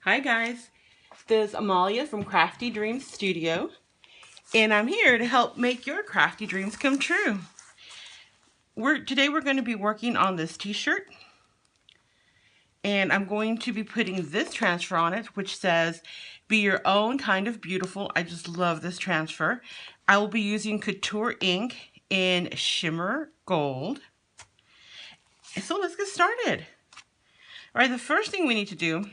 Hi guys, this is Amalia from Crafty Dreams Studio, and I'm here to help make your crafty dreams come true. Today we're going to be working on this t-shirt, and I'm going to be putting this transfer on it, which says, "Be your own kind of beautiful." I just love this transfer. I will be using Couture ink in Shimmer Gold. So let's get started. All right, the first thing we need to do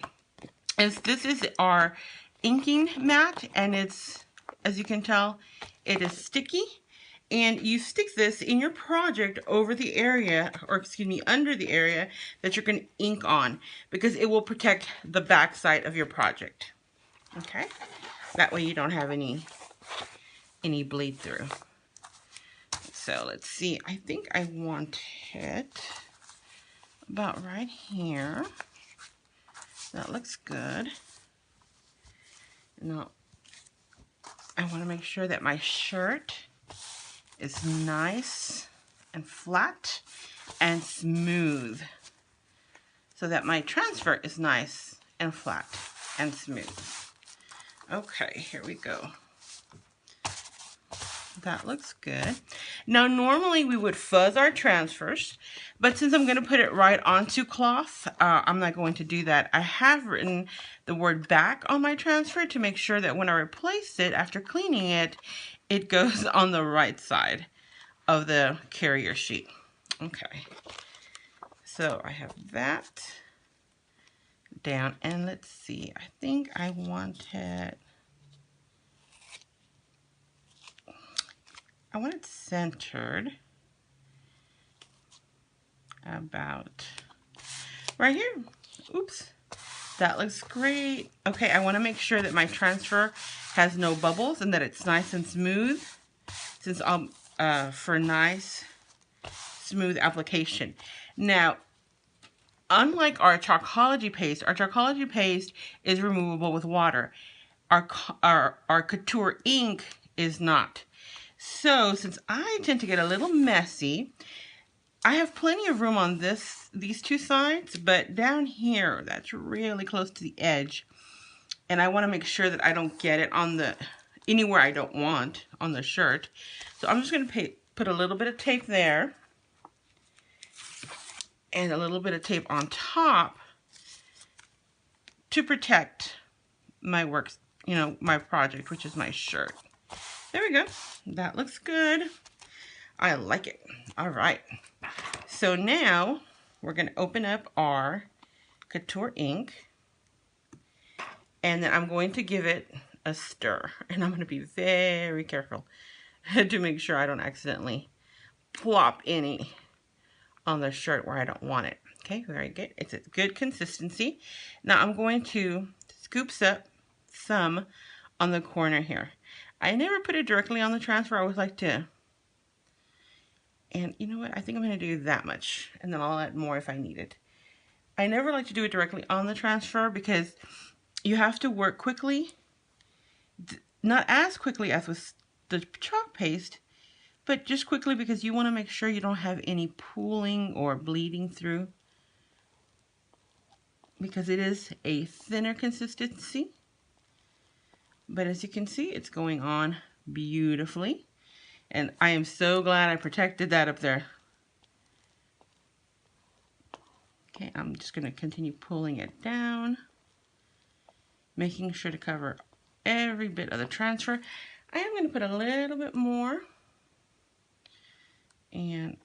is this is our inking mat, and it's, as you can tell, it is sticky, and you stick this in your project over the area, or excuse me, under the area that you're going to ink on, because it will protect the back side of your project. Okay, that way you don't have any bleed through. So let's see, I think I want it about right here. That looks good. Now I want to make sure that my shirt is nice and flat and smooth, so that my transfer is nice and flat and smooth. Okay, here we go. That looks good. Now normally we would fuzz our transfers, but since I'm going to put it right onto cloth, I'm not going to do that. I have written the word back on my transfer to make sure that when I replace it after cleaning it, it goes on the right side of the carrier sheet. Okay, so I have that down, and let's see, I think I want it centered about right here. Oops, that looks great. Okay, I want to make sure that my transfer has no bubbles and that it's nice and smooth, since I'll for nice smooth application. Now, unlike our Chalkology paste is removable with water. Our Couture ink is not. So since I tend to get a little messy, I have plenty of room on these two sides, but down here, that's really close to the edge. And I want to make sure that I don't get it on anywhere I don't want on the shirt. So I'm just going to put a little bit of tape there and a little bit of tape on top to protect my work, my project, which is my shirt. There we go. That looks good. I like it. All right. So now we're going to open up our Couture ink, and then I'm going to give it a stir, and I'm going to be very careful to make sure I don't accidentally plop any on the shirt where I don't want it. Okay, very good. It's a good consistency. Now I'm going to scoop up some on the corner here. I never put it directly on the transfer. I always like to, and you know what? I think I'm going to do that much, and then I'll add more if I need it. I never like to do it directly on the transfer because you have to work quickly. Not as quickly as with the chalk paste, but just quickly because you want to make sure you don't have any pooling or bleeding through, because it is a thinner consistency. But as you can see, it's going on beautifully. And I am so glad I protected that up there. Okay, I'm just going to continue pulling it down, making sure to cover every bit of the transfer. I am going to put a little bit more. And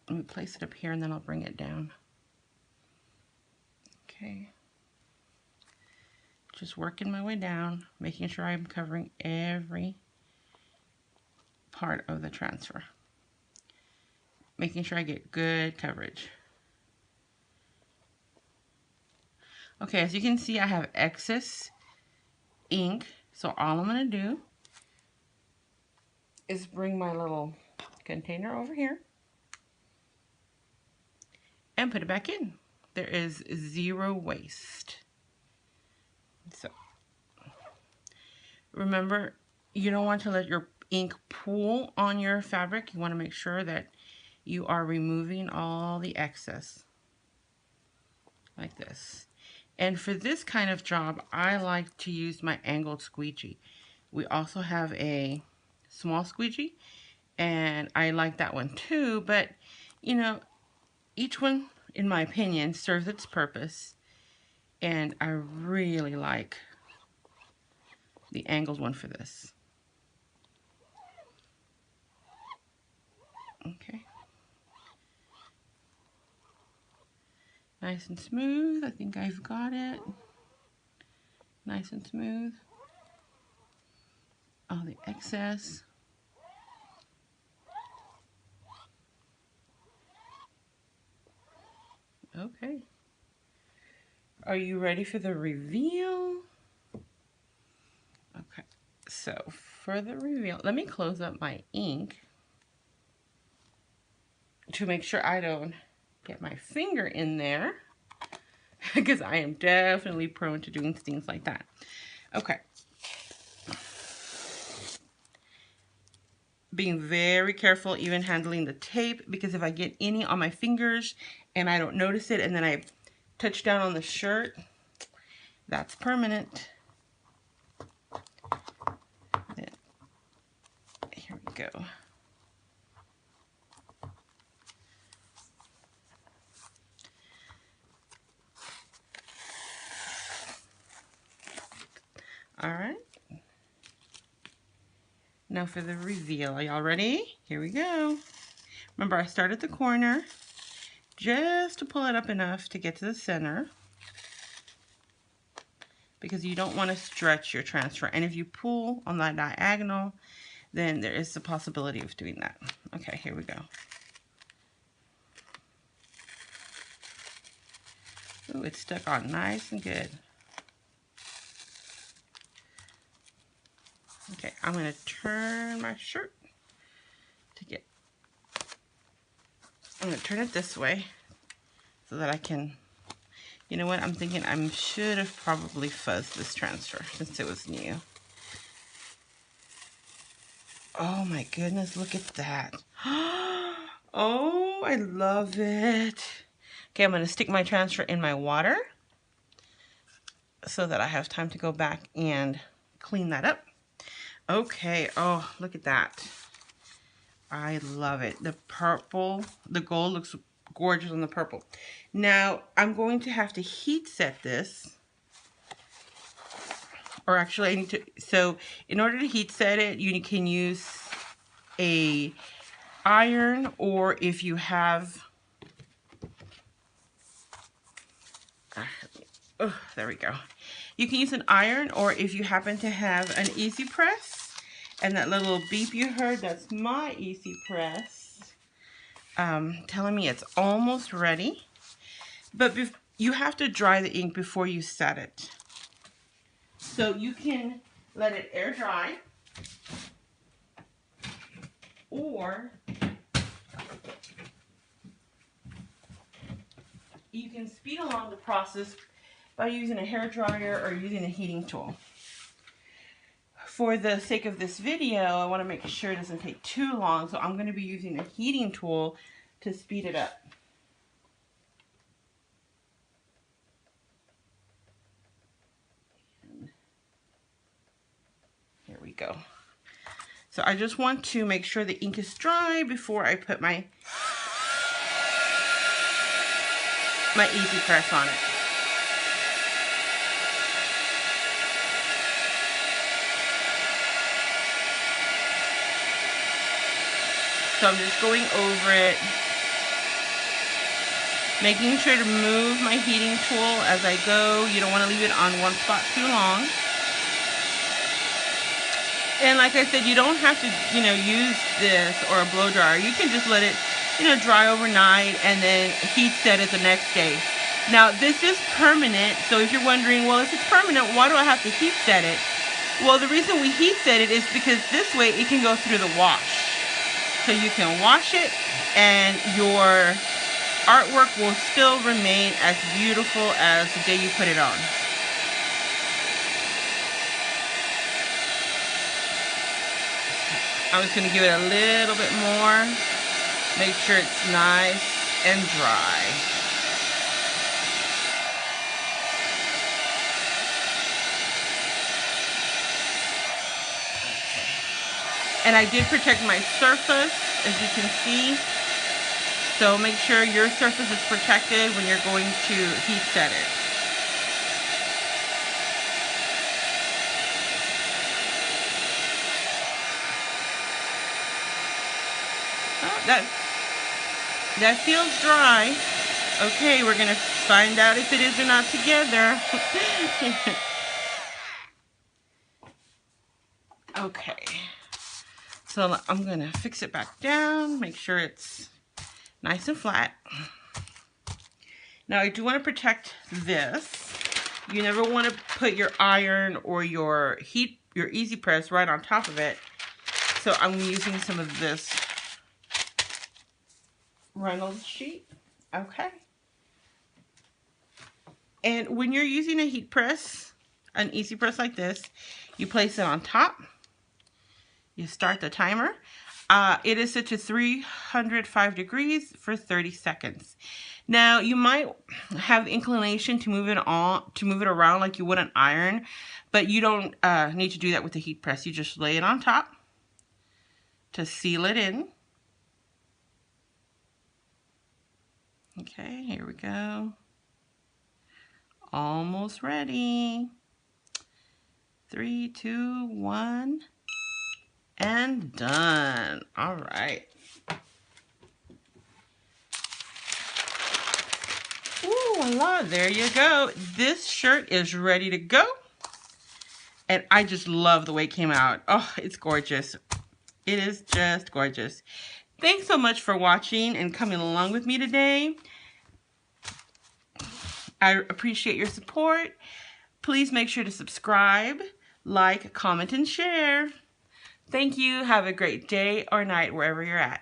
let me place it up here, and then I'll bring it down. Okay. Just working my way down, making sure I'm covering every part of the transfer. Making sure I get good coverage. Okay, as you can see, I have excess ink, so all I'm going to do is bring my little container over here and put it back in. There is zero waste. So remember, you don't want to let your ink pool on your fabric. You want to make sure that you are removing all the excess like this. And for this kind of job, I like to use my angled squeegee. We also have a small squeegee, and I like that one too, but you know, each one, in my opinion, serves its purpose, and I really like the angled one for this. Okay. Nice and smooth. I think I've got it. Nice and smooth. All the excess. Okay. Are you ready for the reveal? Okay. So for the reveal, let me close up my ink to make sure I don't get my finger in there, because I am definitely prone to doing things like that. Okay. Being very careful even handling the tape, because if I get any on my fingers and I don't notice it and then I touch down on the shirt, that's permanent. Then, here we go. All right. Now for the reveal. Are y'all ready? Here we go. Remember, I start at the corner just to pull it up enough to get to the center, because you don't want to stretch your transfer. And if you pull on that diagonal, then there is the possibility of doing that. Okay, here we go. Ooh, it's stuck on nice and good. Okay, I'm going to turn my shirt to get, I'm going to turn it this way so that I can, you know what, I'm thinking I should have probably fuzzed this transfer since it was new. Oh my goodness, look at that. Oh, I love it. Okay, I'm going to stick my transfer in my water so that I have time to go back and clean that up. Okay, oh, look at that. I love it. The purple, the gold looks gorgeous on the purple. Now, I'm going to have to heat set this. Or actually, I need to, so in order to heat set it, you can use a iron, or if you have, oh, there we go. You can use an iron, or if you happen to have an easy press, and that little beep you heard, that's my easy press, telling me it's almost ready. But you have to dry the ink before you set it. So you can let it air dry, or you can speed along the process by using a hair dryer or using a heating tool. For the sake of this video, I want to make sure it doesn't take too long, so I'm going to be using a heating tool to speed it up. Here we go. So I just want to make sure the ink is dry before I put my easy press on it. So I'm just going over it, making sure to move my heating tool as I go. You don't want to leave it on one spot too long. And like I said, you don't have to, use this or a blow dryer. You can just let it, dry overnight and then heat set it the next day. Now, this is permanent, so if you're wondering, well, if it's permanent, why do I have to heat set it? Well, the reason we heat set it is because this way it can go through the wash. So you can wash it and your artwork will still remain as beautiful as the day you put it on. I'm just going to give it a little bit more. Make sure it's nice and dry. And I did protect my surface, as you can see. So make sure your surface is protected when you're going to heat set it. Oh, that feels dry. Okay, we're gonna find out if it is or not together. Okay, so I'm gonna fix it back down, make sure it's nice and flat. Now I do want to protect this. You never want to put your iron or your easy press right on top of it. So I'm using some of this Reynolds sheet. Okay. And when you're using a heat press, an easy press like this, you place it on top. You start the timer. It is set to 305 degrees for 30 seconds. Now you might have inclination to move it around like you would an iron, but you don't need to do that with the heat press. You just lay it on top to seal it in. Okay, here we go. Almost ready. 3, 2, 1, and done. All right. Ooh, voila, there you go. This shirt is ready to go. And I just love the way it came out. Oh, it's gorgeous. It is just gorgeous. Thanks so much for watching and coming along with me today. I appreciate your support. Please make sure to subscribe, like, comment, and share. Thank you. Have a great day or night wherever you're at.